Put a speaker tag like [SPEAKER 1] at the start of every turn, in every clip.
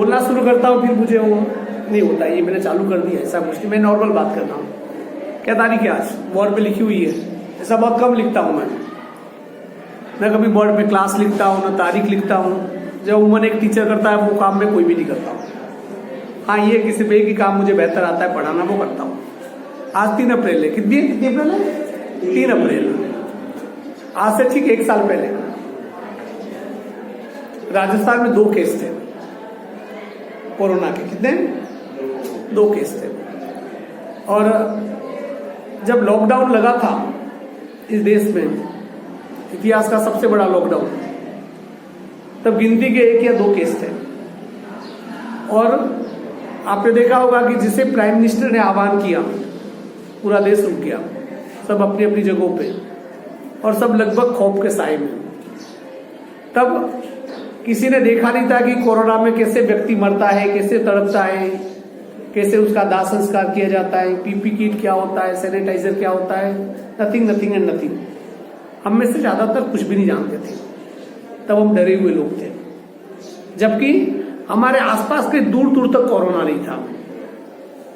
[SPEAKER 1] बोलना शुरू करता हूँ फिर मुझे वो नहीं होता, ये मैंने चालू कर दिया ऐसा कुछ नहीं, मैं नॉर्मल बात करता हूँ। क्या तारीख है आज? बोर्ड पे लिखी हुई है, ऐसा बहुत कम लिखता हूँ मैं कभी बोर्ड पे क्लास लिखता हूँ ना तारीख लिखता हूँ। जब उमन एक टीचर करता है वो काम में कोई भी नहीं करता हूँ। हाँ, ये किसी पे की काम मुझे बेहतर आता है पढ़ाना, वो करता हूँ। आज 3 अप्रैल है, कितनी अप्रैल है? 3 अप्रैल। आज से ठीक 1 साल पहले राजस्थान में 2 केस थे कोरोना के। कितने? 2 केस थे। और जब लॉकडाउन लगा था इस देश में, इतिहास का सबसे बड़ा लॉकडाउन, तब गिनती के 1 या 2 केस थे। और आपने देखा होगा कि जिसे प्राइम मिनिस्टर ने आह्वान किया, पूरा देश रुक गया, सब अपनी अपनी जगहों पे, और सब लगभग खौफ के साए में। तब किसी ने देखा नहीं था कि कोरोना में कैसे व्यक्ति मरता है, कैसे तड़पता है, कैसे उसका दाह संस्कार किया जाता है, पीपी किट क्या होता है, सैनिटाइजर क्या होता है, नथिंग एंड नथिंग। हम में से ज्यादातर कुछ भी नहीं जानते थे। तब हम डरे हुए लोग थे, जबकि हमारे आसपास के दूर दूर तक कोरोना नहीं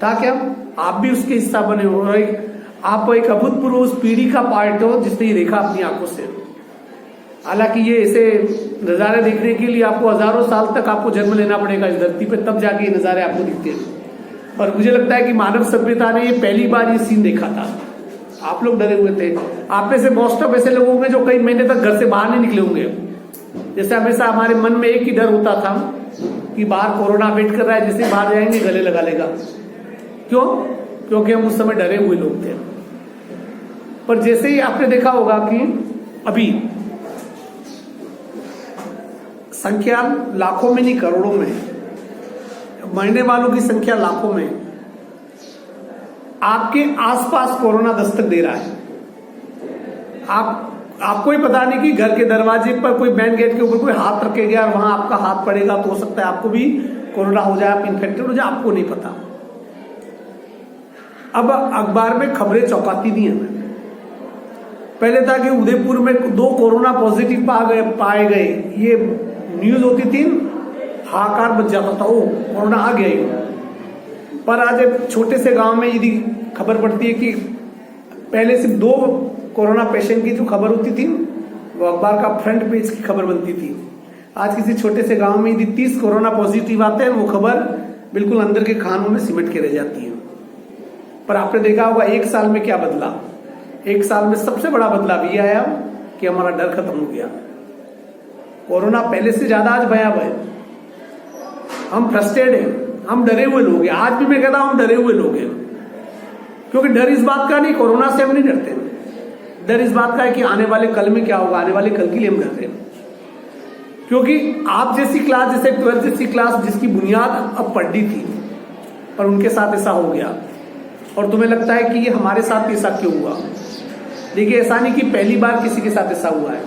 [SPEAKER 1] था क्या? आप भी उसके हिस्सा बने हो, और आप एक अभूतपूर्व उस पीढ़ी का पार्ट हो जिसने ये देखा अपनी आंखों से। हालांकि ये ऐसे नजारे देखने के लिए आपको हजारों साल तक आपको जन्म लेना पड़ेगा इस धरती पे, तब जाके ये नजारे आपको दिखते हैं। और मुझे लगता है कि मानव सभ्यता ने ये पहली बार ये सीन देखा था। आप लोग डरे हुए थे। आप में से मोस्ट ऑफ ऐसे लोग होंगे जो कई महीने तक घर से बाहर नहीं निकले होंगे। जैसे हमेशा हमारे मन में एक ही डर होता था कि बाहर कोरोना वेट कर रहा है, जैसे बाहर जाएंगे गले लगा लेगा। क्यों? क्योंकि हम उस समय डरे हुए लोग थे। पर जैसे ही आपने देखा होगा कि अभी संख्या लाखों में नहीं करोड़ों में, मरने वालों की संख्या लाखों में, आपके आसपास कोरोना दस्तक दे रहा है। आपको ही पता नहीं कि घर के दरवाजे पर कोई मेन गेट के ऊपर कोई हाथ रखे गया और वहां आपका हाथ पड़ेगा तो हो सकता है आपको भी कोरोना हो जाए, आप इन्फेक्टेड हो जाए, आपको नहीं पता। अब अखबार में खबरें चौंकाती नहीं है। पहले था कि उदयपुर में 2 कोरोना पॉजिटिव पाए गए, ये न्यूज होती थी, हाहाकार मच जाता था, ओ कोरोना आ गया ही। पर आज एक छोटे से गांव में यदि खबर पड़ती है कि पहले सिर्फ 2 कोरोना पेशेंट की जो खबर होती थी वो अखबार का फ्रंट पेज की खबर बनती थी। आज किसी छोटे से गांव में यदि 30 कोरोना पॉजिटिव आते हैं, वो खबर बिल्कुल अंदर के खानों में सिमट के रह जाती है। पर आपने देखा होगा 1 साल में क्या बदला। 1 साल में सबसे बड़ा बदलाव ये आया कि हमारा डर खत्म हो गया। कोरोना पहले से ज्यादा आज भयावह है। हम फ्रस्ट्रेटेड हैं, हम डरे हुए लोग हैं। आज भी मैं कहता हूं हम डरे हुए लोग हैं, क्योंकि डर इस बात का नहीं, कोरोना से हम नहीं डरते। डर इस बात का है कि आने वाले कल में क्या होगा, आने वाले कल के लिए हम डर रहे हैं। क्योंकि आप जैसी क्लास, जैसे 12th जैसी क्लास जिसकी बुनियाद अब पढ़ी थी, पर उनके साथ ऐसा हो गया, और तुम्हें लगता है कि ये हमारे साथ ऐसा क्यों हुआ। देखिए, ऐसा नहीं कि पहली बार किसी के साथ ऐसा हुआ है।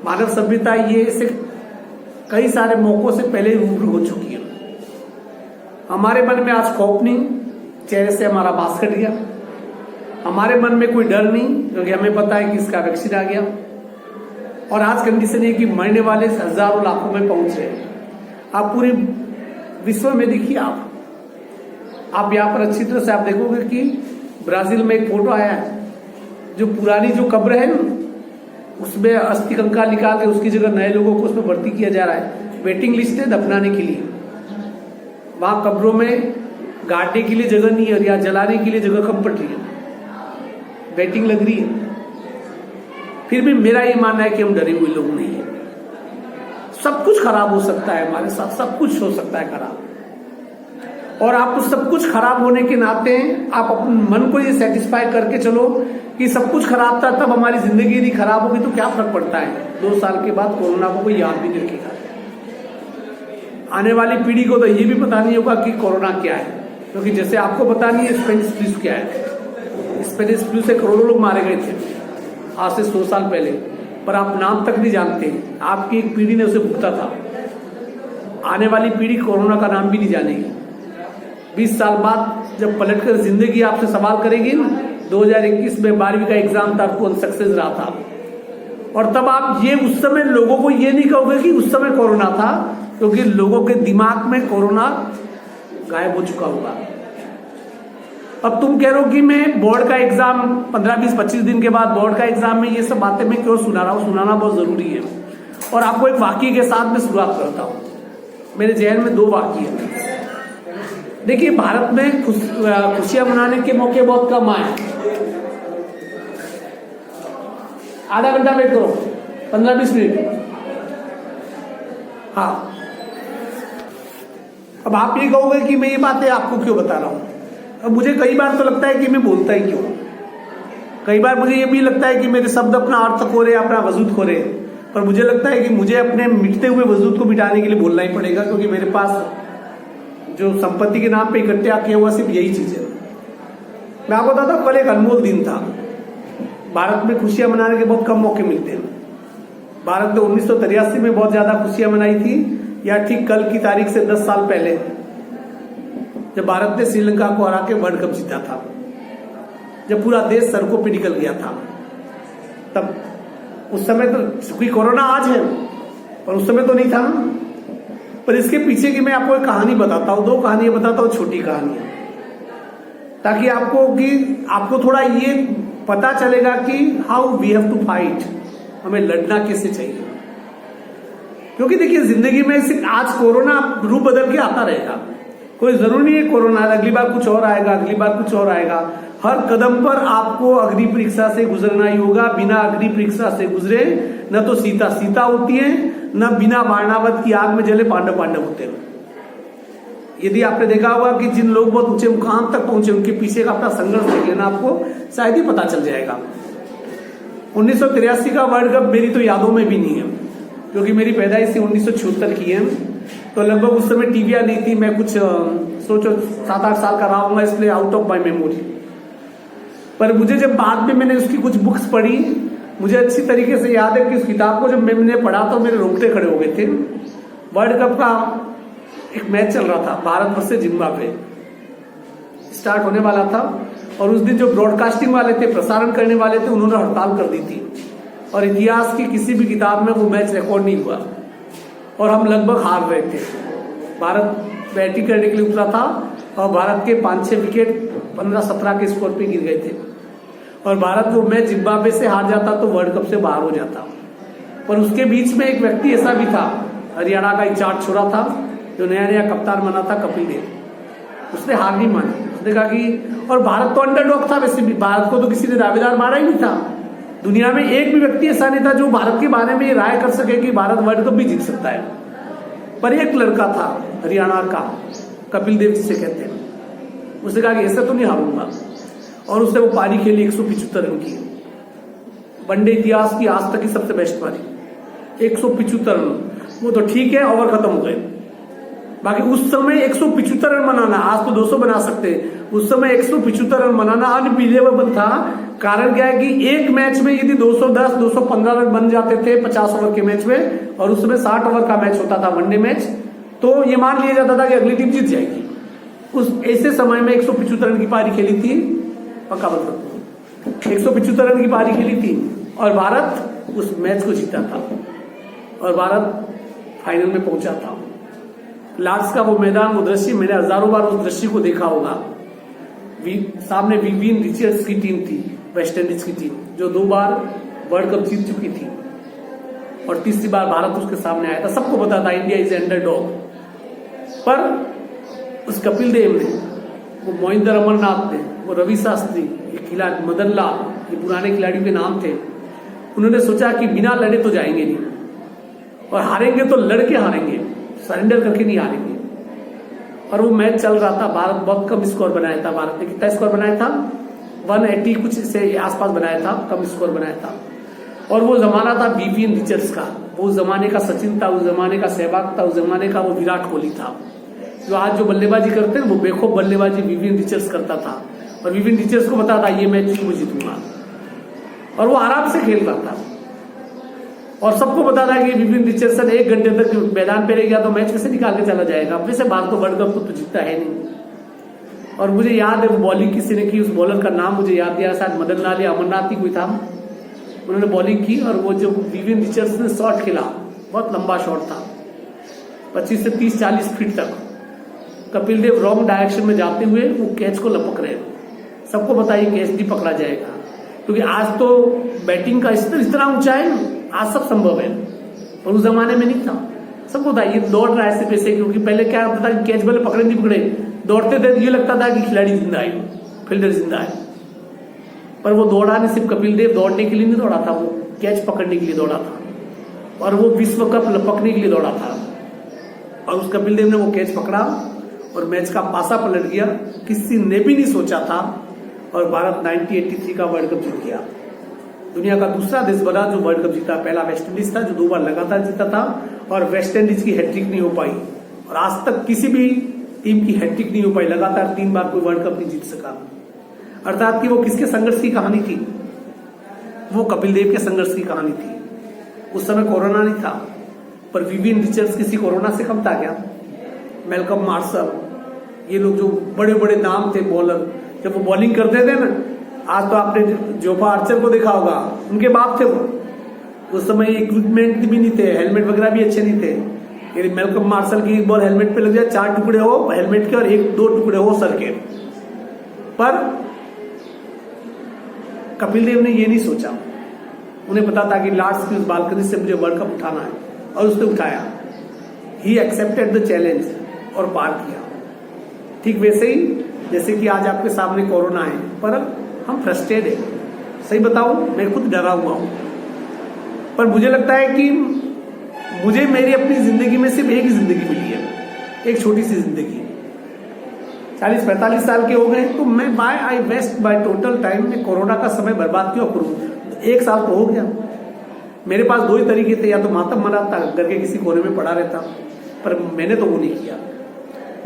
[SPEAKER 1] मानव सभ्यता ये ऐसे कई सारे मौकों से पहले रूबरू हो चुकी है। हमारे मन में आज खौफ नहीं, चेहरे से हमारा मास्क हट गया। हमारे मन में कोई डर नहीं, क्योंकि हमें पता है कि इसका वैक्सीन आ गया। और आज कंडीशन है कि मरने वाले हजारों लाखों में पहुंच रहे हैं। आप पूरे विश्व में देखिए, आप यहाँ पर अच्छी तरह से आप देखोगे कि ब्राजील में एक फोटो आया है, जो पुरानी जो कब्र है ना, उसमें अस्थि कंकाल निकाल के उसकी जगह नए लोगों को उसमें भर्ती किया जा रहा है। वेटिंग लिस्ट है दफनाने के लिए। वहां कब्रों में गाड़ने के लिए जगह नहीं है और यहाँ जलाने के लिए जगह कम पड़ रही है, वेटिंग लग रही है। फिर भी मेरा ये मानना है कि हम डरे हुए लोग नहीं है। सब कुछ खराब हो सकता है हमारे साथ, सब कुछ हो सकता है खराब। और आप उस सब कुछ खराब होने के नाते आप अपने मन को ये सेटिस्फाई करके चलो कि सब कुछ खराब था, तब हमारी जिंदगी यदि खराब होगी तो क्या फर्क पड़ता है। 2 साल के बाद कोरोना को कोई याद भी नहीं रखेगा। आने वाली पीढ़ी को तो ये भी पता नहीं होगा कि कोरोना क्या है, क्योंकि जैसे आपको पता नहीं है स्पेनिश फ्लू क्या है। स्पेनिश फ्लू से करोड़ों लोग मारे गए थे आज से 100 साल पहले, पर आप नाम तक नहीं जानते। आपकी एक पीढ़ी ने उसे भुगता था। आने वाली पीढ़ी कोरोना का नाम भी नहीं जानेगी। 20 साल बाद जब पलटकर जिंदगी आपसे सवाल करेगी ना, 2021 में 12वीं का एग्जाम था, कौन सक्सेस रहा था, और तब आप ये उस समय लोगों को ये नहीं कहोगे कि उस समय कोरोना था, क्योंकि लोगों के दिमाग में कोरोना गायब हो चुका होगा। अब तुम कह रहे हो कि मैं बोर्ड का एग्जाम 15, 20, 25 दिन के बाद बोर्ड का एग्जाम में ये सब बातें मैं क्यों सुना रहा हूँ? सुनाना बहुत जरूरी है। और आपको एक वाक्य के साथ में शुरुआत करता हूँ। मेरे जहन में 2 वाक्य हैं। देखिए, भारत में खुशियां मनाने के मौके बहुत कम आए। आधा घंटा वेट करो, 15-20 मिनट। हाँ, अब आप ये कहोगे कि मैं ये बातें आपको क्यों बता रहा हूं। अब मुझे कई बार तो लगता है कि मैं बोलता ही क्यों। कई बार मुझे ये भी लगता है कि मेरे शब्द अपना अर्थ खो रहे, अपना वजूद खो रहे। पर मुझे लगता है कि मुझे अपने मिटते हुए वजूद को मिटाने के लिए बोलना ही पड़ेगा, क्योंकि मेरे पास जो संपत्ति के नाम पे इकट्ठा किया हुआ सिर्फ यही चीज है। मैं आपको बताता हूं, कल एक अनमोल दिन था। भारत में खुशियां मनाने के बहुत कम मौके मिलते हैं। भारत ने 1983 में बहुत ज्यादा खुशियां मनाई थी, या ठीक कल की तारीख से 10 साल पहले, जब भारत ने श्रीलंका को हरा के वर्ल्ड कप जीता था, जब पूरा देश सड़कों पे निकल गया था। तब उस समय तो, क्योंकि कोरोना आज है और उस समय तो नहीं था ना। पर इसके पीछे की मैं आपको एक कहानी बताता हूं, 2 कहानियां बताता हूं, छोटी कहानियां, ताकि आपको थोड़ा ये पता चलेगा कि how we have to fight, हमें लड़ना कैसे चाहिए। क्योंकि देखिए, जिंदगी में सिर्फ आज कोरोना रूप बदल के आता रहेगा। कोई जरूरी नहीं है कोरोना अगली बार कुछ और आएगा, अगली बार कुछ और आएगा। हर कदम पर आपको अग्नि परीक्षा से गुजरना ही होगा। बिना अग्नि परीक्षा से गुजरे न तो सीता सीता होती है, न बिना बाणावत की आग में जले पांडव पांडव होते हैं। यदि आपने देखा होगा कि जिन लोग बहुत ऊंचे मुकाम तक पहुंचे, उनके पीछे का अपना संघर्ष देख लेना, आपको शायद ही पता चल जाएगा। 1983 का वर्ल्ड कप मेरी तो यादों में भी नहीं है, क्योंकि मेरी पैदाइश 1976 की है। तो लगभग उस समय टीवियां नहीं थी। मैं कुछ सोचो 7-8 साल का रहा हूंगा, इसलिए आउट ऑफ माई मेमोरी। पर मुझे जब बाद में मैंने उसकी कुछ बुक्स पढ़ी, मुझे अच्छी तरीके से याद है कि उस किताब को जब मैंने पढ़ा तो मेरे रोंगटे खड़े हो गए थे। वर्ल्ड कप का एक मैच चल रहा था, भारत वर्सेस जिम्बाब्वे स्टार्ट होने वाला था। और उस दिन जो ब्रॉडकास्टिंग वाले थे, प्रसारण करने वाले थे, उन्होंने हड़ताल कर दी थी। और इतिहास की किसी भी किताब में वो मैच रिकॉर्ड नहीं हुआ और हम लगभग हार रहे थे। भारत बैटिंग करने के लिए उतरा था और भारत के 5-6 विकेट 15-17 के स्कोर पे गिर गए थे। और भारत वो मैच जिम्बाब्वे से हार जाता तो वर्ल्ड कप से बाहर हो जाता। पर उसके बीच में एक व्यक्ति ऐसा भी था, हरियाणा का इंचार्ज छोरा था, जो नया नया कप्तान बना था, कपिल देव। उसने हार नहीं मानी। उसने कहा कि, और भारत तो अंडरडॉग था वैसे भी, भारत को तो किसी ने दावेदार मारा ही नहीं था। दुनिया में एक भी व्यक्ति ऐसा नहीं था जो भारत के बारे में ये राय कर सके कि भारत वर्ल्ड कप भी जीत सकता है। पर एक लड़का था हरियाणा का, कपिल देव जिसे कहते हैं, उसने कहा कि ऐसा तो नहीं हारूंगा। और उसने वो पारी खेली 175 रन की, वनडे इतिहास की आज तक की सबसे बेस्ट पारी, 175 रन। वो तो ठीक है, ओवर खत्म हो गए। बाकी उस समय 175 रन बनाना, आज तो 200 बना सकते, उस समय 175 रन बनाना अनबिलीवेबल था। कारण क्या है कि एक मैच में यदि 210, 215 रन बन जाते थे 50 ओवर के मैच में, और उस समय 60 ओवर का मैच होता था वनडे मैच, तो ये मान लिया जाता था कि अगली टीम जीत जाएगी। उस ऐसे समय में 175 रन की पारी खेली थी, पक्का बता, 175 रन की पारी खेली थी और भारत उस मैच को जीता था और भारत फाइनल में पहुंचा था। लॉर्ड्स का वो मैदान, वो दृश्य, मैंने हजारों बार उस दृश्य को देखा होगा। सामने विवियन रिचर्ड्स की टीम थी, वेस्ट इंडीज की टीम, जो 2 बार वर्ल्ड कप जीत चुकी थी और तीसरी बार भारत उसके सामने आया था। सबको पता था इंडिया इज अंडरडॉग। पर उस कपिल देव ने, वो मोहिंदर अमरनाथ ने, वो रवि शास्त्री, ये खिलाड़ी मदन लाल, ये पुराने खिलाड़ियों के नाम थे। उन्होंने सोचा कि बिना लड़े तो जाएंगे नहीं, और हारेंगे तो लड़के हारेंगे, सरेंडर करके नहीं हारेंगे। और वो मैच चल रहा था, भारत बहुत कम स्कोर बनाया था। भारत ने कितना स्कोर बनाया था? 180 कुछ से आसपास बनाया था, कम स्कोर बनाया था। और वो जमाना था विवियन रिचर्ड्स का, वो जमाने का सचिन था, उस जमाने का सहवाग था, उस जमाने का वो विराट कोहली था। जो आज जो बल्लेबाजी करते हैं वो बेखौफ बल्लेबाजी विवियन रिचर्ड्स करता था। और विवियन रिचर्ड्स को पता था ये मैच क्यों जीतूंगा, और वो आराम से खेल रहा था। और सबको पता था कि विवियन रिचर्डसन 1 घंटे तक मैदान पे रह गया तो मैच कैसे निकाल के चला जाएगा। वैसे भारत तो वर्ल्ड कप तो जीतता है नहीं। और मुझे याद है वो बॉलिंग किसी ने की, उस बॉलर का नाम मुझे याद दिया, शायद मदन लाल या अमरनाथ ही कोई था। उन्होंने बॉलिंग की और वो जो विवियन रिचर्डसन ने शॉट खेला, बहुत लंबा शॉट था, 25 से 30-40 फीट तक कपिल देव रॉन्ग डायरेक्शन में जाते हुए वो कैच को लपक रहे हैं। सबको पता है कैच नहीं पकड़ा जाएगा, क्योंकि आज तो बैटिंग का इतना ऊंचा है, आज सब संभव है, और उस जमाने में नहीं था। सबको था ये दौड़ रहा है सिर्फ ऐसे, क्योंकि पहले क्या होता था कैच बल्ले पकड़े नहीं पकड़े, दौड़ते थे ये लगता था कि खिलाड़ी जिंदा है, फील्डर जिंदा है, पर वो दौड़ा नहीं। सिर्फ कपिल देव दौड़ने के लिए नहीं दौड़ा था, वो कैच पकड़ने के लिए दौड़ा था, और वो विश्व कप लपकने के लिए दौड़ा था। और उस कपिल देव ने वो कैच पकड़ा और मैच का पासा पलट गया, किसी ने भी नहीं सोचा था, और भारत 1983 का वर्ल्ड कप जीत गया। दुनिया का दूसरा देश बना जो वर्ल्ड कप जीता। पहला वेस्ट इंडीज था जो 2 बार लगातार जीता था, और वेस्ट इंडीज की हैट्रिक नहीं हो पाई, और आज तक किसी भी टीम की हैट्रिक नहीं हो पाई, लगातार 3 बार कोई वर्ल्ड कप नहीं जीत सका। अर्थात कि वो किसके संघर्ष की कहानी थी? वो कपिल देव के संघर्ष की कहानी थी। उस समय कोरोना नहीं था, पर विवियन रिचर्ड्स किसी कोरोना से कम था क्या? मैल्कम मार्शल, ये लोग जो बड़े बड़े नाम थे बॉलर, जब वो बॉलिंग करते थे ना, आज तो आपने जोफा आर्चर को देखा होगा, उनके बाप थे वो। उस समय इक्विपमेंट भी नहीं थे, हेलमेट वगैरह भी अच्छे नहीं थे। यदि मैल्कम मार्शल की एक बॉल हेलमेट पे लग जाए, 4 टुकड़े हो हेलमेट के और 1-2 टुकड़े हो सर के। पर कपिल देव ने ये नहीं सोचा, उन्हें पता था कि लास्ट की उस बालकनी से मुझे वर्ल्ड कप उठाना है, और उसने उठाया। ही एक्सेप्टेड द चैलेंज और पार किया। ठीक वैसे ही जैसे कि आज आपके सामने कोरोना है, पर हम फ्रस्ट्रेटेड है। सही बताऊं, मैं खुद डरा हुआ हूं, पर मुझे लगता है कि मुझे मेरी अपनी जिंदगी में सिर्फ एक ही जिंदगी मिली है, एक छोटी सी जिंदगी। 40-45 साल के हो गए, तो मैं by I waste by total time में कोरोना का समय बर्बाद क्यों करूं? 1 साल तो हो गया। मेरे पास 2 ही तरीके थे, या तो मातम मनाता, घर के किसी कोने में पड़ा रहता, पर मैंने तो वो नहीं किया।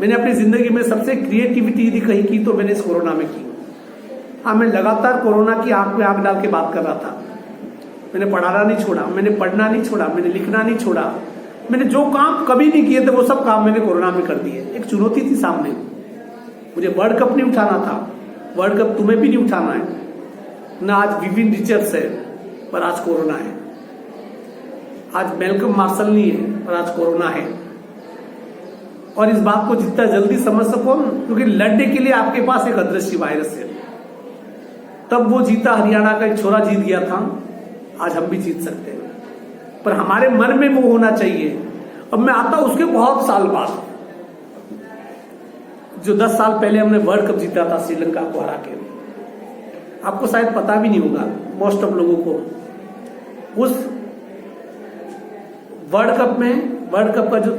[SPEAKER 1] मैंने अपनी जिंदगी में सबसे क्रिएटिविटी यदि कहीं की तो मैंने इस कोरोना में की। हाँ, मैं लगातार कोरोना की आंख में आंख डाल के बात कर रहा था। मैंने पढ़ाना नहीं छोड़ा, मैंने पढ़ना नहीं छोड़ा, मैंने लिखना नहीं छोड़ा। मैंने जो काम कभी नहीं किए थे वो सब काम मैंने कोरोना में कर दिए। एक चुनौती थी सामने, मुझे वर्ल्ड कप नहीं उठाना था, वर्ल्ड कप तुम्हें भी नहीं उठाना है ना। आज विवियन रिचर्ड्स है, पर आज कोरोना है। आज मैल्कम मार्शल नहीं है, पर आज कोरोना है। और इस बात को जितना जल्दी समझ सको, क्योंकि लड़ने के लिए आपके पास एक अदृश्य वायरस है। तब वो जीता, हरियाणा का एक छोरा जीत गया था, आज हम भी जीत सकते हैं, पर हमारे मन में वो होना चाहिए। अब मैं आता उसके बहुत साल बाद, जो 10 साल पहले हमने वर्ल्ड कप जीता था श्रीलंका को हरा के। आपको शायद पता भी नहीं होगा, मोस्ट ऑफ लोगों को। उस वर्ल्ड कप का जो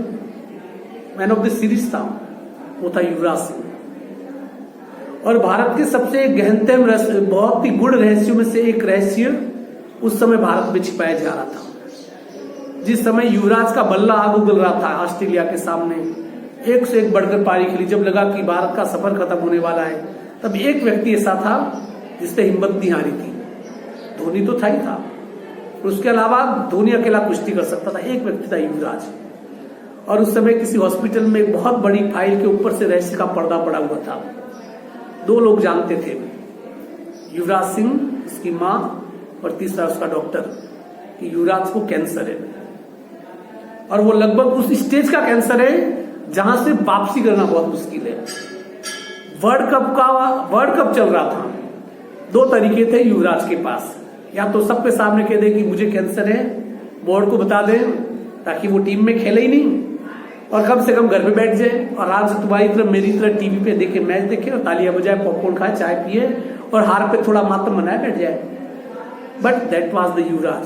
[SPEAKER 1] मैन ऑफ द सीरीज था वो था युवराज सिंह। और भारत के सबसे गहनतम रहस्य, बहुत ही गूढ़ रहस्यों में से एक रहस्य उस समय भारत में छिपाया जा रहा था। जिस समय युवराज का बल्ला आग उगल रहा था ऑस्ट्रेलिया के सामने, एक से एक बढ़कर पारी खेली। जब लगा कि भारत का सफर खत्म होने वाला है, तब एक व्यक्ति ऐसा था जिसने हिम्मत नहीं हारी थी। धोनी तो था ही था, उसके अलावा धोनी अकेला कुश्ती कर सकता था, एक व्यक्ति था युवराज। और उस समय किसी हॉस्पिटल में एक बहुत बड़ी फाइल के ऊपर से रहस्य का पर्दा पड़ा हुआ था। 2 लोग जानते थे, युवराज सिंह, उसकी मां, और तीसरा उसका डॉक्टर, कि युवराज को कैंसर है। और वो लगभग उस स्टेज का कैंसर है जहां से वापसी करना बहुत मुश्किल है। वर्ल्ड कप चल रहा था। 2 तरीके थे युवराज के पास, या तो सबके सामने कह दे कि मुझे कैंसर है, बोर्ड को बता दे ताकि वो टीम में खेले ही नहीं, और कम से कम घर पे बैठ जाए और आराम से तुम्हारी तरह मेरी तरह टीवी पे देखे, मैच देखे और तालियां बजाए, पॉपकॉर्न खाए, चाय पिए और हार पे थोड़ा मातम मनाए बैठ जाए। बट दैट वाज द युवराज।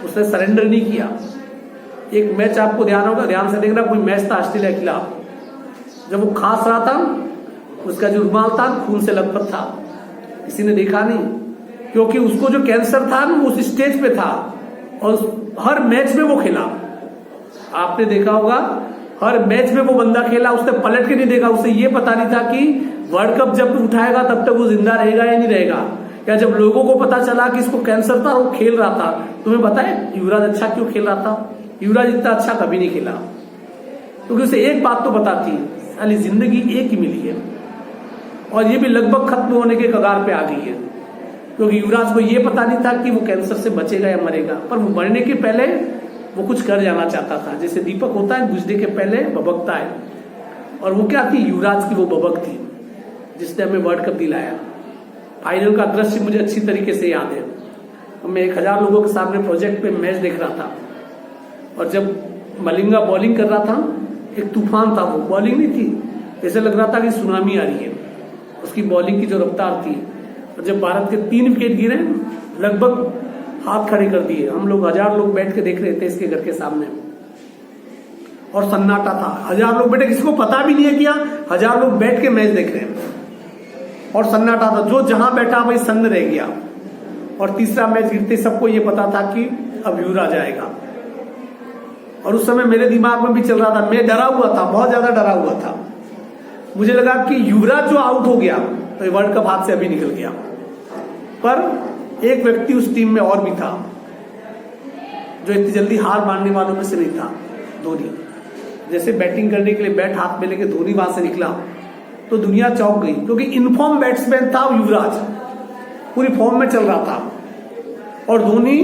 [SPEAKER 1] उसने सरेंडर नहीं किया। एक मैच आपको ध्यान से देखना, कोई मैच था ऑस्ट्रेलिया के खिलाफ, जब वो खांस रहा था, उसका जो रुमाल था खून से लथपथ था, किसी ने देखा नहीं, क्योंकि उसको जो कैंसर था वो उस स्टेज पे था और हर मैच में वो खेला। आपने देखा होगा, हर मैच में वो बंदा खेला, उसने पलट के नहीं देखा। उसे ये पता नहीं था कि वर्ल्ड कप जब उठाएगा तब तक वो जिंदा रहेगा या नहीं रहेगा। या जब लोगों को पता चला कि इसको कैंसर था, वो खेल रहा था। तुम्हें पता है युवराज अच्छा क्यों खेल रहा था? युवराज इतना अच्छा कभी नहीं खेला, क्योंकि उसे एक बात तो पता थी, साली जिंदगी एक ही मिली है, और ये भी लगभग खत्म होने के कगार पे आ गई है। क्योंकि युवराज को ये पता नहीं था कि वो कैंसर से बचेगा या मरेगा, पर वो मरने के पहले वो कुछ कर जाना चाहता था। जैसे दीपक होता है बुझने के पहले भभकता है, और वो क्या थी, युवराज की वो भभक थी जिसने हमें वर्ल्ड कप दिलाया। फाइनल का दृश्य मुझे अच्छी तरीके से याद है। मैं 1000 लोगों के सामने प्रोजेक्ट पे मैच देख रहा था, और जब मलिंगा बॉलिंग कर रहा था, एक तूफान था, वो बॉलिंग नहीं थी, ऐसे लग रहा था कि सुनामी आ रही है उसकी बॉलिंग की जो रफ्तार थी। और जब भारत के 3 विकेट गिरे, लगभग हाथ खड़े कर दिए। हम लोग 1000 लोग बैठ के देख रहे थे इसके घर के सामने, और सन्नाटा था। 1000 लोग बैठे, किसी को पता भी नहीं है क्या 1000 लोग बैठ के मैच देख रहे हैं, और सन्नाटा था। जो जहां बैठा वही सन्न रह गया। और तीसरा मैच गिरते सबको ये पता था कि अब युवराज आएगा। और उस समय मेरे दिमाग में भी चल रहा था, मैं डरा हुआ था, बहुत ज्यादा डरा हुआ था। मुझे लगा कि युवराज जो आउट हो गया तो ये वर्ल्ड कप हाथ से अभी निकल गया। पर एक व्यक्ति उस टीम में और भी था जो इतनी जल्दी हार मानने वालों में से नहीं था, धोनी। जैसे बैटिंग करने के लिए बैट हाथ में लेके धोनी वहां से निकला तो दुनिया चौंक गई, क्योंकि इनफॉर्म बैट्समैन था युवराज, पूरी फॉर्म में चल रहा था। और धोनी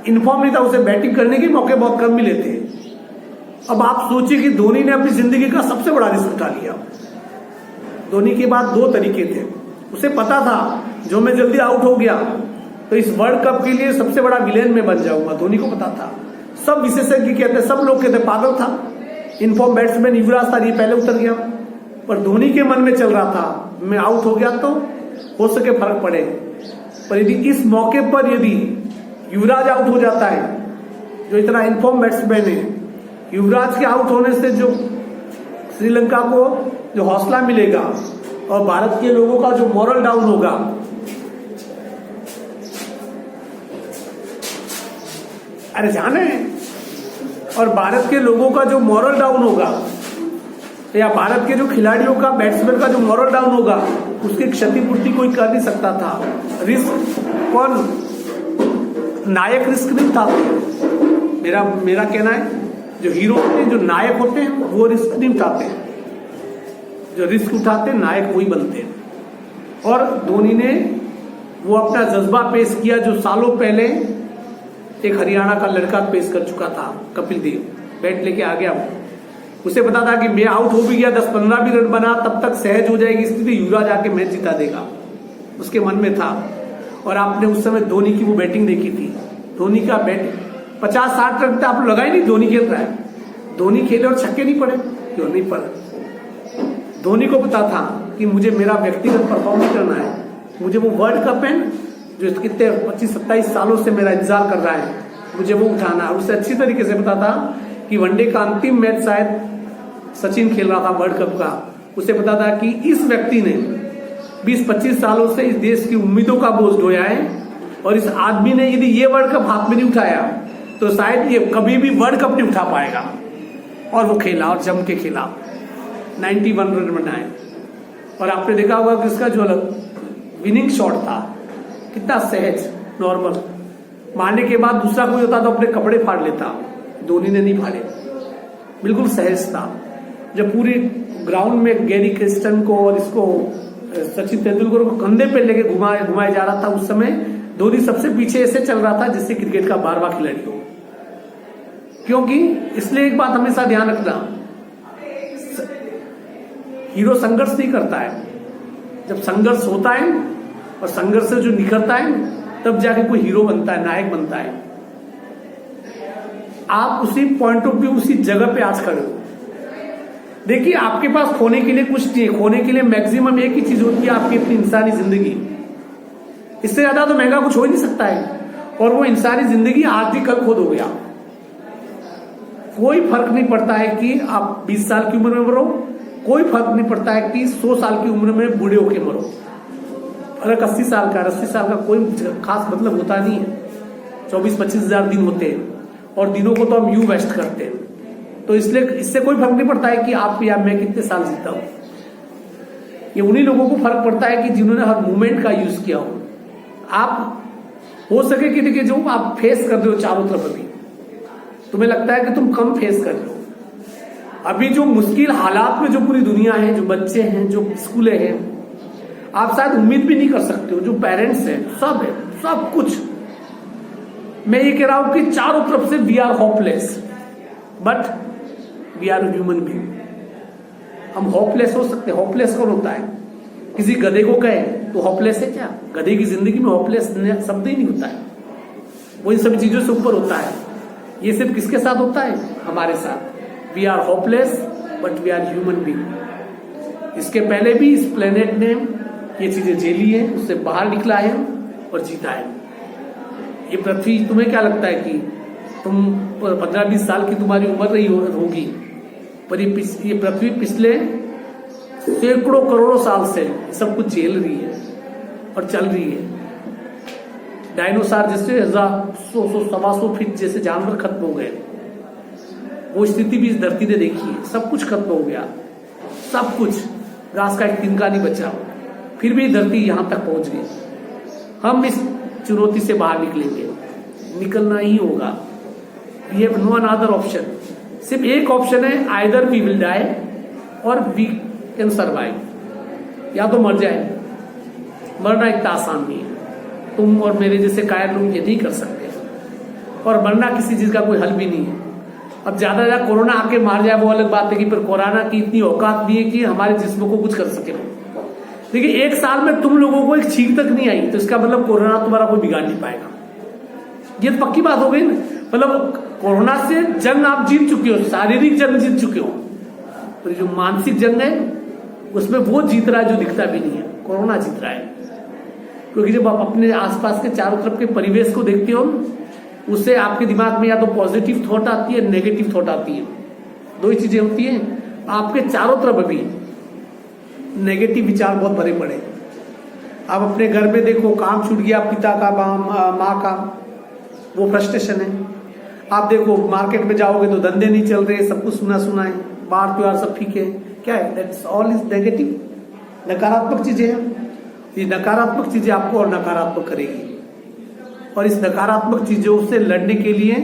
[SPEAKER 1] इनफॉर्म नहीं था, उसे बैटिंग करने के मौके बहुत कम मिले थे। अब आप सोचिए कि धोनी ने अपनी जिंदगी का सबसे बड़ा रिस्क उठा लिया। धोनी के बाद 2 तरीके थे। उसे पता था जो मैं जल्दी आउट हो गया तो इस वर्ल्ड कप के लिए सबसे बड़ा विलेन में बन जाऊंगा। धोनी को पता था, सब विशेषज्ञ कहते, सब लोग कहते पागल था, इनफॉर्म बैट्समैन युवराज था, ये पहले उतर गया। पर धोनी के मन में चल रहा था मैं आउट हो गया तो हो सके फर्क पड़े, पर यदि इस मौके पर यदि युवराज आउट हो जाता है, जो इतना इनफॉर्म बैट्समैन है, युवराज के आउट होने से जो श्रीलंका को जो हौसला मिलेगा और भारत के लोगों का जो मॉरल डाउन होगा, अरे जाने, और भारत के लोगों का जो मॉरल डाउन होगा, या भारत के जो खिलाड़ियों का, बैट्समैन का जो मॉरल डाउन होगा, उसकी क्षतिपूर्ति कोई कर नहीं सकता था। रिस्क कौन, नायक रिस्क नहीं था। मेरा कहना है जो हीरो होते हैं, जो नायक होते हैं, वो रिस्क नहीं उठाते, जो रिस्क उठाते नायक वही बनते हैं। और धोनी ने वो अपना जज्बा पेश किया जो सालों पहले एक हरियाणा का लड़का पेश कर चुका था, कपिल देव। बैट लेके आ गया, उसे पता था कि मैं आउट हो भी गया, 10-15 भी रन बना तब तक सहज हो जाएगी स्थिति, युवराज आके मैच जिता देगा, उसके मन में था। और आपने उस समय धोनी की वो बैटिंग देखी थी, धोनी का बैट 50-60 रन आप लगा ही नहीं, धोनी खेल रहा है, धोनी खेले और छक्के नहीं पड़े, क्यों नहीं पड़े। धोनी को पता था कि मुझे मेरा व्यक्तिगत परफॉर्म नहीं करना है, मुझे वो वर्ल्ड कप है जो कितने 25-27 सालों से मेरा इंतजार कर रहा है, मुझे वो उठाना है। उसे अच्छी तरीके से पता था कि वनडे का अंतिम मैच शायद सचिन खेल रहा था वर्ल्ड कप का, उसे पता था कि इस व्यक्ति ने 20-25 सालों से इस देश की उम्मीदों का बोझ ढोया है, और इस आदमी ने यदि ये वर्ल्ड कप हाथ में नहीं उठाया तो शायद ये कभी भी वर्ल्ड कप नहीं उठा पाएगा। और वो खेला और जम के खेला, 91 रन बनाए। और आपने देखा होगा कि इसका जो विनिंग शॉट था कितना सहज, नॉर्मल, मारने के बाद दूसरा कोई होता तो अपने कपड़े फाड़ लेता, धोनी ने नहीं फाड़े, बिल्कुल सहज था। जब पूरी ग्राउंड में गैरी क्रिस्टन को और इसको सचिन तेंदुलकर को कंधे पे लेके घुमाया जा रहा था, उस समय धोनी सबसे पीछे ऐसे चल रहा था जैसे क्रिकेट का 12वां खिलाड़ी हो। क्योंकि इसलिए एक बात हमेशा ध्यान रखना, हीरो संघर्ष नहीं करता है, जब संघर्ष होता है और संघर्ष से जो निखरता है तब जाके कोई हीरो बनता है, नायक बनता है। आप उसी पॉइंट ऑफ व्यू, उसी जगह पे आज खड़े हो। देखिए, आपके पास खोने के लिए कुछ नहीं है, खोने के लिए मैक्सिमम एक ही चीज होती है, आपकी अपनी इंसानी जिंदगी। इससे ज्यादा तो महंगा कुछ हो ही नहीं सकता है। और वो इंसानी जिंदगी आज भी कल खो दोगे आप। कोई फर्क नहीं पड़ता है कि आप 20 साल की उम्र में मरो, कोई फर्क नहीं पड़ता है कि 100 साल की उम्र में बूढ़े होके मरो। फर्क 80 साल का, 80 साल का कोई खास मतलब होता नहीं है। 24-25 हजार दिन होते हैं, और दिनों को तो हम यूं वेस्ट करते हैं। तो इसलिए इससे कोई फर्क नहीं पड़ता है कि आप या मैं कितने साल जीता हूं। ये उन्हीं लोगों को फर्क पड़ता है कि जिन्होंने हर मूवमेंट का यूज किया हो। आप हो सके कि देखिए, जो आप फेस कर रहे हो चारों तरफ, अभी तुम्हें लगता है कि तुम कम फेस कर रहे हो। अभी जो मुश्किल हालात में जो पूरी दुनिया है, जो बच्चे हैं, जो स्कूलें हैं, आप शायद उम्मीद भी नहीं कर सकते हो। जो पेरेंट्स हैं, सब है, सब कुछ। मैं ये कह रहा हूं कि चारों तरफ से we are hopeless, but we are human being. हम होपलेस हो सकते हैं। होपलेस कौन होता है? किसी गधे को कहे तो होपलेस है क्या? गधे की जिंदगी में होपलेस शब्द ही नहीं होता है। वो इन सभी चीजों से ऊपर होता है। ये सिर्फ किसके साथ होता है? हमारे साथ। We are hopeless but we are human being. इसके पहले भी इस प्लेनेट ने ये चीजें झेली है, उससे बाहर निकला है और जीता है। ये पृथ्वी, तुम्हें क्या लगता है कि तुम 15-20 साल की तुम्हारी उम्र रही होगी, पर ये पृथ्वी पिछले सैकड़ों करोड़ों साल से सब कुछ झेल रही है और चल रही है। डायनासोर जैसे 1,100-1,200 फीट जैसे जानवर खत्म हो गए। वो स्थिति भी इस धरती ने देखी है। सब कुछ खत्म हो गया, सब कुछ, घास का एक तिनका नहीं बचा। फिर भी धरती यहां तक पहुंच गई। हम इस चुनौती से बाहर निकलेंगे, निकलना ही होगा। We have no another option. सिर्फ एक ऑप्शन है, आइदर वी विल डाई और वी कैन सर्वाइव। या तो मर जाए। मरना इतना आसान नहीं है। तुम और मेरे जैसे कायर लोग ये नहीं कर सकते, और मरना किसी चीज का कोई हल भी नहीं है। अब ज्यादा कोरोना आके मार जाए वो अलग बात है, कि फिर कोरोना की इतनी औकात भी है कि हमारे जिस्मों को कुछ कर सके। देखिए, 1 साल में तुम लोगों को एक छींक तक नहीं आई, तो इसका मतलब कोरोना तुम्हारा कोई बिगाड़ नहीं पाएगा। ये तो पक्की बात हो गई ना। मतलब कोरोना से जंग आप जीत चुके हो, शारीरिक जंग जीत चुके हो, पर जो मानसिक जंग है उसमें वो जीत रहा है जो दिखता भी नहीं है। कोरोना जीत रहा है, क्योंकि जब आप अपने आसपास के चारों तरफ के परिवेश को देखते हो, उससे आपके दिमाग में या तो पॉजिटिव थॉट आती है, नेगेटिव थॉट आती है। दो ही चीजें होती है। आपके चारों तरफ अभी नेगेटिव विचार बहुत भरे पड़े। आप अपने घर में देखो, काम छूट गया पिता का, माँ का, वो फ्रस्ट्रेशन है। आप देखो मार्केट में जाओगे तो धंधे नहीं चल रहे, सब कुछ सुना सुना है, बाहर त्योहार सब फीके। क्या है? दैट्स ऑल इज नेगेटिव, नकारात्मक चीजें हैं। ये नकारात्मक चीजें आपको और नकारात्मक करेगी, और इस नकारात्मक चीजों से लड़ने के लिए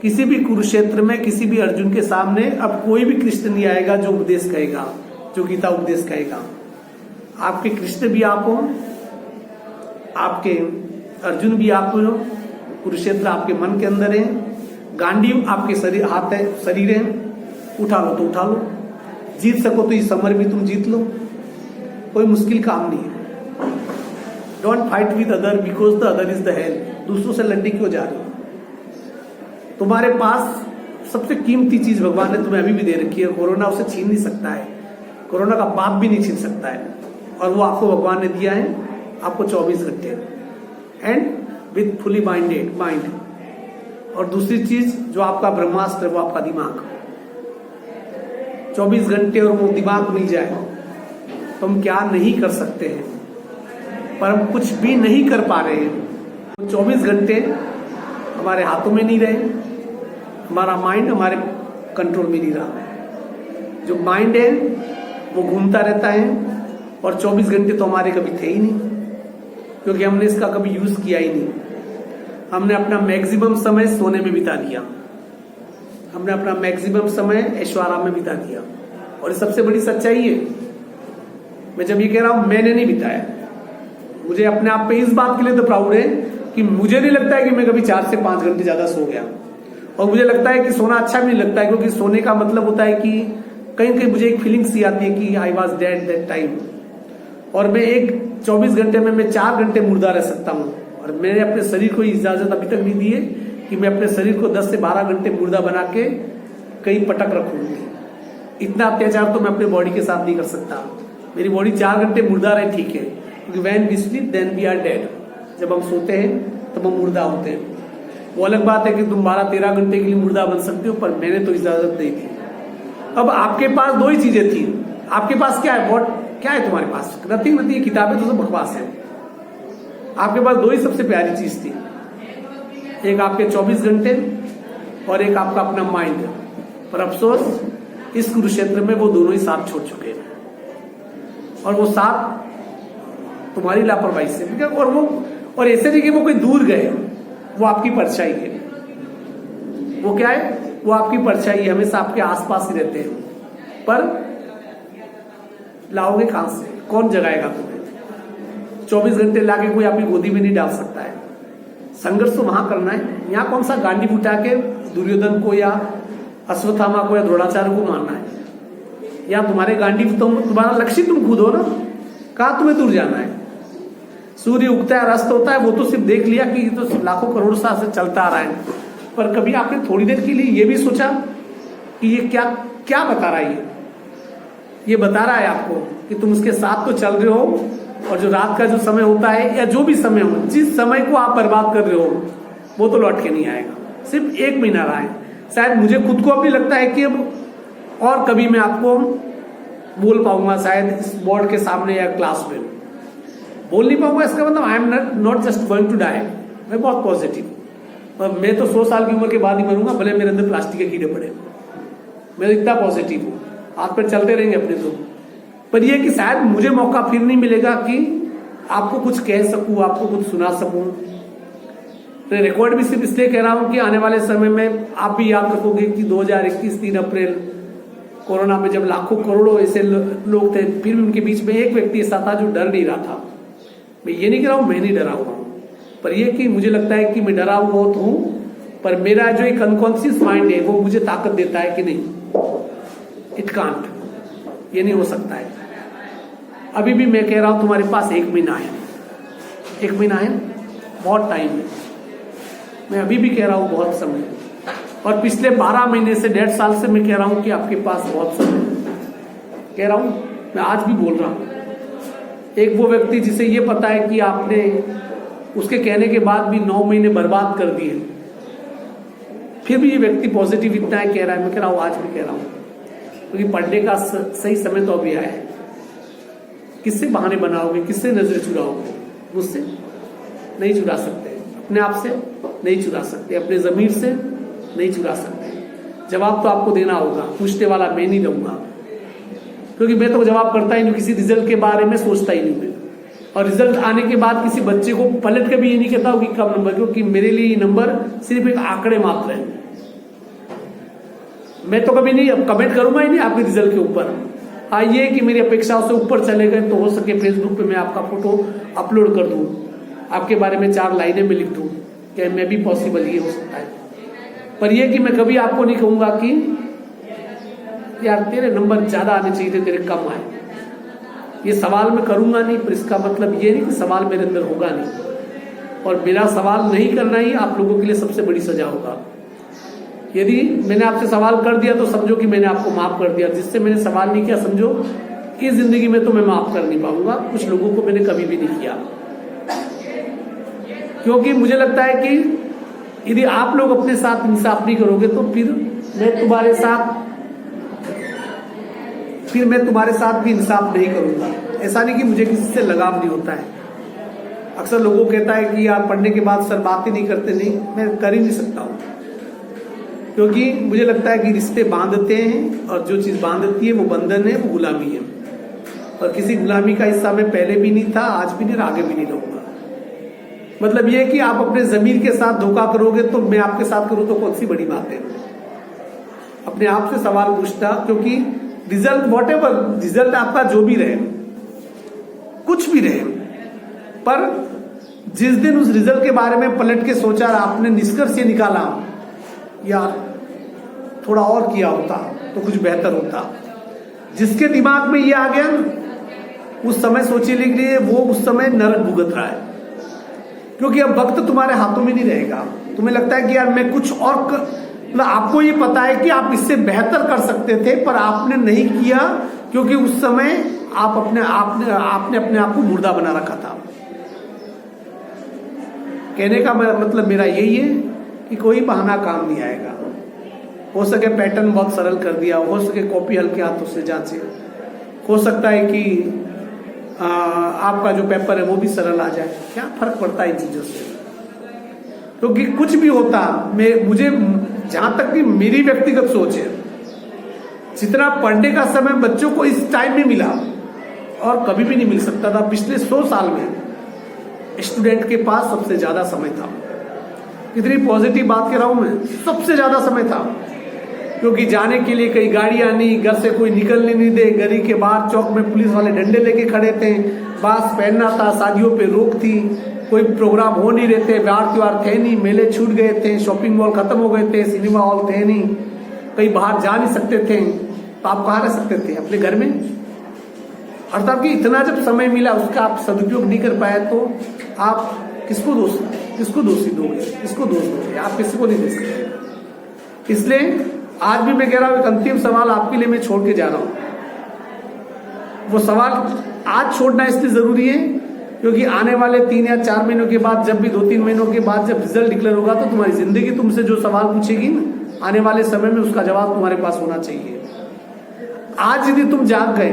[SPEAKER 1] किसी भी कुरुक्षेत्र में, किसी भी अर्जुन के सामने अब कोई भी कृष्ण नहीं आएगा जो उपदेश कहेगा, जो गीता उपदेश कहेगा। आपके कृष्ण भी आप हो, आपके अर्जुन भी आप हो, कुरुक्षेत्र आपके मन के अंदर है, गांडीव आपके शरीर, हाथ है, शरीर है। उठा लो तो उठा लो, जीत सको तो इस समर भी तुम जीत लो। कोई मुश्किल काम नहीं है। Don't fight with other because the other is the hell. दूसरों से लड़ने क्यों जा रहे हो? तुम्हारे पास सबसे कीमती चीज भगवान ने तुम्हें अभी भी दे रखी है। कोरोना उसे छीन नहीं सकता है, कोरोना का बाप भी नहीं छीन सकता है, और वो आपको भगवान ने दिया है, आपको 24 घंटे एंड विथ फुली माइंड। और दूसरी चीज जो आपका ब्रह्मास्त्र, वो आपका दिमाग। 24 घंटे और वो दिमाग मिल जाए तो हम क्या नहीं कर सकते हैं, पर हम कुछ भी नहीं कर पा रहे हैं। 24 घंटे हमारे हाथों में नहीं रहे, हमारा माइंड हमारे कंट्रोल में नहीं रहा। जो माइंड है वो घूमता रहता है, और 24 घंटे तो हमारे कभी थे ही नहीं, क्योंकि हमने इसका कभी यूज किया ही नहीं। हमने अपना मैक्सिमम समय सोने में बिता दिया, हमने अपना मैक्सिमम समय ऐश्वर्य में बिता दिया। और ये सबसे बड़ी सच्चाई है। मैं जब ये कह रहा हूं, मैंने नहीं बिताया, मुझे अपने आप पे इस बात के लिए तो प्राउड है कि मुझे नहीं लगता है कि मैं कभी 4 से 5 घंटे ज्यादा सो गया। और मुझे लगता है कि सोना अच्छा भी नहीं लगता है, क्योंकि सोने का मतलब होता है कि कहीं कहीं मुझे एक फीलिंग सी आती है कि I was dead that time. और मैं 24 घंटे में मैं 4 घंटे मुर्दा रह सकता हूँ, और मैंने अपने शरीर को इजाजत अभी तक नहीं दी है कि मैं अपने शरीर को 10 से 12 घंटे मुर्दा बना के कहीं पटक रखूंगी। इतना अत्याचार तो मैं अपने बॉडी के साथ नहीं कर सकता। मेरी बॉडी 4 घंटे मुर्दा रहे, ठीक है, क्योंकि when we sleep then we are dead. जब हम सोते हैं तब हम मुर्दा होते हैं। वो अलग बात है कि तुम 12-13 घंटे के लिए मुर्दा बन सकते हो, पर मैंने तो इजाजत नहीं दी। अब आपके पास 2 ही चीजें थी। आपके पास क्या है? क्या है तुम्हारे पास? नथिंग। किताबें तो सब बकवास है। आपके पास 2 ही सबसे प्यारी चीज थी, एक आपके 24 घंटे और एक आपका अपना माइंड। पर अफसोस इस कुरुक्षेत्र में वो दोनों ही साथ छोड़ चुके हैं, और वो साथ तुम्हारी लापरवाही से। और ऐसे नहीं कि वो कोई दूर गए, वो आपकी परछाई है। वो क्या है? वो आपकी परछाई है, हमेशा आपके आसपास ही रहते हैं। पर लाओगे कहां से? कौन जगाएगा तुम्हें? 24 घंटे लाके कोई आपकी गोदी में नहीं डाल सकता है। संघर्ष तो वहां करना है। यहाँ कौन सा गांडी उठा के दुर्योधन को या अश्वत्थामा को या द्रोणाचार्य को मारना है? या तुम्हारे गांडी तुम्हारा लक्ष्य तुम खुद हो ना, कहा तुम्हें दूर जाना है। सूर्य उगता है, अस्त होता है, वो तो सिर्फ देख लिया कि ये तो लाखों करोड़ साल से चलता आ रहा है, पर कभी आपने थोड़ी देर के लिए ये भी सोचा कि ये क्या क्या बता रहा है? ये बता रहा है आपको कि तुम उसके साथ तो चल रहे हो, और जो रात का जो समय होता है या जो भी समय हो, जिस समय को आप बर्बाद कर रहे हो वो तो लौट के नहीं आएगा। सिर्फ 1 महीना रहा है। शायद मुझे खुद को अभी लगता है कि अब और कभी मैं आपको बोल पाऊंगा शायद इस बोर्ड के सामने या क्लास में बोल नहीं पाऊंगा। इसका मतलब I am not just going to die. मैं बहुत पॉजिटिव, और मैं तो 100 साल की उम्र के बाद ही मरूंगा, भले मेरे अंदर प्लास्टिक के कीड़े पड़े। मैं इतना पॉजिटिव हूँ, हाथ पर चलते रहेंगे अपने तो। पर यह कि शायद मुझे मौका फिर नहीं मिलेगा कि आपको कुछ कह सकूं, आपको कुछ सुना सकूं। तो रिकॉर्ड भी सिर्फ इसलिए कह रहा हूं कि आने वाले समय में आप भी याद रखोगे कि 2021 3 अप्रैल कोरोना में जब लाखों करोड़ों ऐसे लोग थे, फिर भी उनके बीच में एक व्यक्ति ऐसा था जो डर नहीं रहा था। मैं ये नहीं कह रहा हूं मैं नहीं डरा हुआ हूं, पर यह कि मुझे लगता है कि मैं डरा हुआ बहुत हूं, पर मेरा जो एक अनकॉन्शियस माइंड है वो मुझे ताकत देता है कि नहीं, इट कांट, ये नहीं हो सकता है। अभी भी मैं कह रहा हूं तुम्हारे पास 1 महीना है। 1 महीना है, बहुत टाइम है। मैं अभी भी कह रहा हूं बहुत समय, और पिछले 12 महीने से 1.5 साल से मैं कह रहा हूं कि आपके पास बहुत समय कह रहा हूं। मैं आज भी बोल रहा हूं। एक वो व्यक्ति जिसे ये पता है कि आपने उसके कहने के बाद भी 9 महीने बर्बाद कर दिए, फिर भी ये व्यक्ति पॉजिटिव इतना है कह रहा है। मैं कह रहा हूं आज भी कह रहा हूं, क्योंकि पढ़ने का सही समय तो अभी आया है। किससे बहाने बनाओगे, किससे नजर चुराओगे? मुझसे नहीं चुरा सकते, अपने आप से नहीं चुरा सकते, अपने जमीर से नहीं चुरा सकते। जवाब तो आपको देना होगा, पूछने वाला मैं नहीं रहूंगा, क्योंकि मैं तो जवाब करता ही नहीं, किसी रिजल्ट के बारे में सोचता ही नहीं मैं। और रिजल्ट आने के बाद किसी बच्चे को पलट के भी ये नहीं कहता हूं कि कब नंबर, क्योंकि मेरे लिए ये नंबर सिर्फ एक आंकड़े मात्र है। मैं तो कभी नहीं कमेंट करूंगा ही नहीं आपके रिजल्ट के ऊपर। हाँ, ये कि मेरी अपेक्षाओं से ऊपर चले गए तो हो सके फेसबुक पे मैं आपका फोटो अपलोड कर दूं, आपके बारे में 4 लाइनें में लिख दूं, क्या मैं भी पॉसिबल ये हो सकता है। पर यह कि मैं कभी आपको नहीं कहूंगा कि यार तेरे नंबर ज्यादा आने चाहिए थे, तेरे कम आए। ये सवाल मैं करूंगा नहीं, पर इसका मतलब ये नहीं कि सवाल मेरे अंदर होगा नहीं। और मेरा सवाल नहीं करना ही आप लोगों के लिए सबसे बड़ी सजा होगा। यदि मैंने आपसे सवाल कर दिया तो समझो कि मैंने आपको माफ कर दिया। जिससे मैंने सवाल नहीं किया, समझो कि जिंदगी में तो मैं माफ कर नहीं पाऊंगा। कुछ लोगों को मैंने कभी भी नहीं किया, क्योंकि मुझे लगता है कि यदि आप लोग अपने साथ इंसाफ नहीं करोगे तो फिर मैं तुम्हारे साथ भी इंसाफ नहीं करूंगा। ऐसा नहीं कि मुझे किसी से लगाव नहीं होता है। अक्सर लोगों कहता है कि यार पढ़ने के बाद सर बात ही नहीं करते। नहीं, मैं कर ही नहीं सकता हूं, क्योंकि मुझे लगता है कि रिश्ते बांधते हैं, और जो चीज बांधती है वो बंधन है, वो गुलामी है। और किसी गुलामी का हिस्सा मैं पहले भी नहीं था, आज भी नहीं, आगे भी नहीं रहूंगा। मतलब ये कि आप अपने जमीर के साथ धोखा करोगे तो मैं आपके साथ करूं तो कौन सी बड़ी बात है। अपने आप से सवाल पूछता, क्योंकि रिजल्ट वॉट एवर रिजल्ट आपका जो भी रहे, कुछ भी रहे, पर जिस दिन उस रिजल्ट के बारे में पलट के सोचा, आपने निष्कर्ष ये निकाला यार थोड़ा और किया होता तो कुछ बेहतर होता, जिसके दिमाग में ये आ गया उस समय सोचने के लिए वो उस समय नरक भुगत रहा है। क्योंकि अब वक्त तुम्हारे हाथों में नहीं रहेगा। तुम्हें लगता है कि यार मैं कुछ और मतलब आपको ये पता है कि आप इससे बेहतर कर सकते थे, पर आपने नहीं किया, क्योंकि उस समय आपने अपने आप को मुर्दा बना रखा था। कहने का मतलब मेरा यही है कि कोई बहाना काम नहीं आएगा। हो सके पैटर्न बहुत सरल कर दिया, हो सके कॉपी हल्के हाथों से जांचे, हो सकता है कि आपका जो पेपर है वो भी सरल आ जाए। क्या फर्क पड़ता है इन चीजों से? क्योंकि कुछ भी होता, मुझे जहां तक कि मेरी व्यक्तिगत सोच है, जितना पढ़ने का समय बच्चों को इस टाइम में मिला और कभी भी नहीं मिल सकता था। पिछले 100 साल में स्टूडेंट के पास सबसे ज्यादा समय था। कितनी पॉजिटिव बात कह रहा हूं मैं, सबसे ज्यादा समय था। क्योंकि जाने के लिए कई गाड़ियां नहीं, घर से कोई निकलने नहीं दे, गली के बाहर चौक में पुलिस वाले डंडे लेके खड़े थे, मास्क पहनना था, शादियों पे रोक थी, कोई प्रोग्राम हो नहीं रहे थे, व्यापार त्योहार थे नहीं, मेले छूट गए थे, शॉपिंग मॉल खत्म हो गए थे, सिनेमा हॉल थे नहीं, कहीं बाहर जा नहीं सकते थे, तो आप कहाँ रह सकते थे? अपने घर में। अर्थात कि इतना जब समय मिला उसका आप सदुपयोग नहीं कर पाए तो आप किसको दोषी दोगे, किसको दोष दोगे? आप किसी को नहीं दे सकते। इसलिए आज भी मैं कह रहा हूं एक अंतिम सवाल आपके लिए मैं छोड़ के जा रहा हूं। वो सवाल आज छोड़ना इसलिए जरूरी है क्योंकि आने वाले 3 या 4 महीनों के बाद, जब भी 2-3 महीनों के बाद जब रिजल्ट डिक्लेयर होगा तो तुम्हारी जिंदगी तुमसे जो सवाल पूछेगी ना, आने वाले समय में उसका जवाब तुम्हारे पास होना चाहिए। आज यदि तुम जाग गए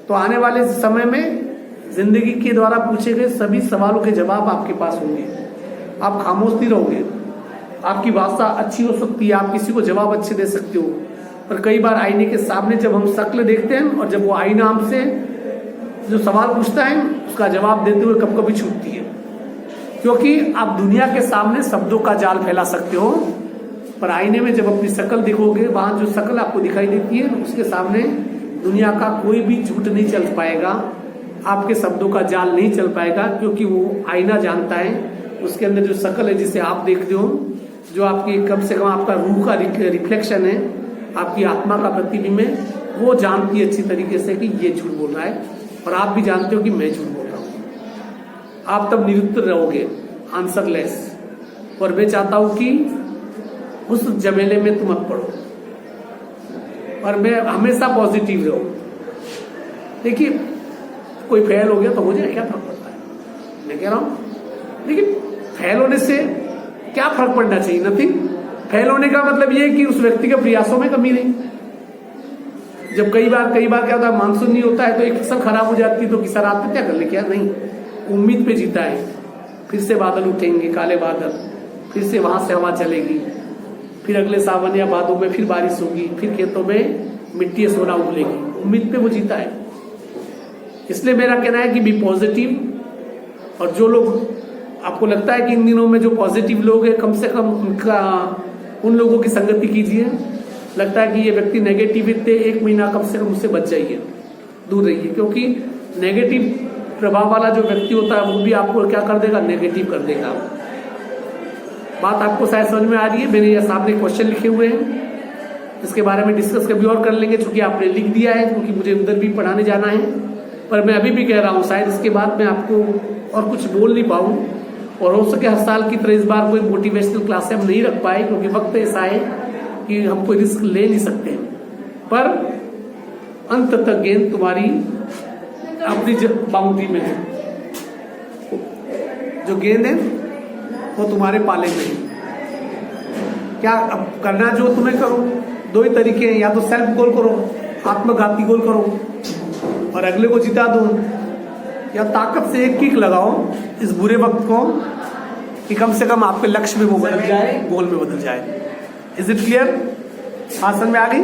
[SPEAKER 1] तो आने वाले समय में जिंदगी के द्वारा पूछे गए सभी सवालों के जवाब आपके पास होंगे। आप खामोश नहीं रहोगे। आपकी भाषा अच्छी हो सकती है, आप किसी को जवाब अच्छे दे सकते हो, पर कई बार आईने के सामने जब हम शक्ल देखते हैं और जब वो आईना हमसे जो सवाल पूछता है उसका जवाब देते हुए कब कभी छूटती है। क्योंकि आप दुनिया के सामने शब्दों का जाल फैला सकते हो, पर आईने में जब अपनी शक्ल देखोगे, वहां जो शक्ल आपको दिखाई देती है उसके सामने दुनिया का कोई भी झूठ नहीं चल पाएगा, आपके शब्दों का जाल नहीं चल पाएगा, क्योंकि वो आईना जानता है उसके अंदर जो शक्ल है जिसे आप देखते हो, जो आपकी कम से कम आपका रूह का रिफ्लेक्शन है, आपकी आत्मा का प्रतिबिंब है, वो जानती है अच्छी तरीके से कि ये झूठ बोल रहा है, और आप भी जानते हो कि मैं झूठ बोल रहा हूं। आप तब निरुत्तर रहोगे, आंसरलेस। और मैं चाहता हूं कि उस झमेले में तुम मत पड़ो और मैं हमेशा पॉजिटिव रहो। देखिए कोई फेल हो गया तो हो जाए, क्या फर्क पड़ता है? मैं कह रहा हूं, लेकिन फेल होने से क्या फर्क पड़ना चाहिए? नथिंग। फेल होने का मतलब ये है कि उस व्यक्ति के प्रयासों में कमी नहीं। जब कई बार क्या होता है, मानसून नहीं होता है तो एक फसल खराब हो जाती है तो किसान आप क्या कर ले? क्या नहीं, उम्मीद पे जीता है, फिर से बादल उठेंगे, काले बादल, फिर से वहां से हवा चलेगी, फिर अगले सावन या भादों में फिर बारिश होगी, फिर खेतों में मिट्टी सोना उगलेगी, उम्मीद पे वो जीता है। इसलिए मेरा कहना है कि बी पॉजिटिव। और जो लोग आपको लगता है कि इन दिनों में जो पॉजिटिव लोग हैं, कम से कम उन लोगों की संगति कीजिए। लगता है कि ये व्यक्ति नेगेटिव थे, 1 महीना कम से कम उससे बच जाइए, दूर रहिए, क्योंकि नेगेटिव प्रभाव वाला जो व्यक्ति होता है वो भी आपको क्या कर देगा? नेगेटिव कर देगा। बात आपको शायद समझ में आ रही है? मेरे यहाँ सामने क्वेश्चन लिखे हुए हैं, इसके बारे में डिस्कस कभी और कर लेंगे, चूंकि आपने लिख दिया है, क्योंकि मुझे अंदर भी पढ़ाने जाना है। पर मैं अभी भी कह रहा हूँ, शायद इसके बाद मैं आपको और कुछ बोल नहीं पाऊँ, और हो सके हर साल की तरह इस बार कोई मोटिवेशनल क्लास हम नहीं रख पाए, क्योंकि वक्त ऐसा है कि हम कोई रिस्क ले नहीं सकते। पर अंत तक गेंद तुम्हारी अपनी बाउंड्री में है, जो गेंद है वो तुम्हारे पाले में है। क्या अब करना जो तुम्हें करो, 2 ही तरीके हैं, या तो सेल्फ गोल करो, आत्मघाती गोल करो और अगले को जिता दो, या ताकत से एक किक लगाओ इस बुरे वक्त को कि कम से कम आपके लक्ष्य में वो बदल जाए, गोल में बदल जाए। Is it clear? आसन में आ गई?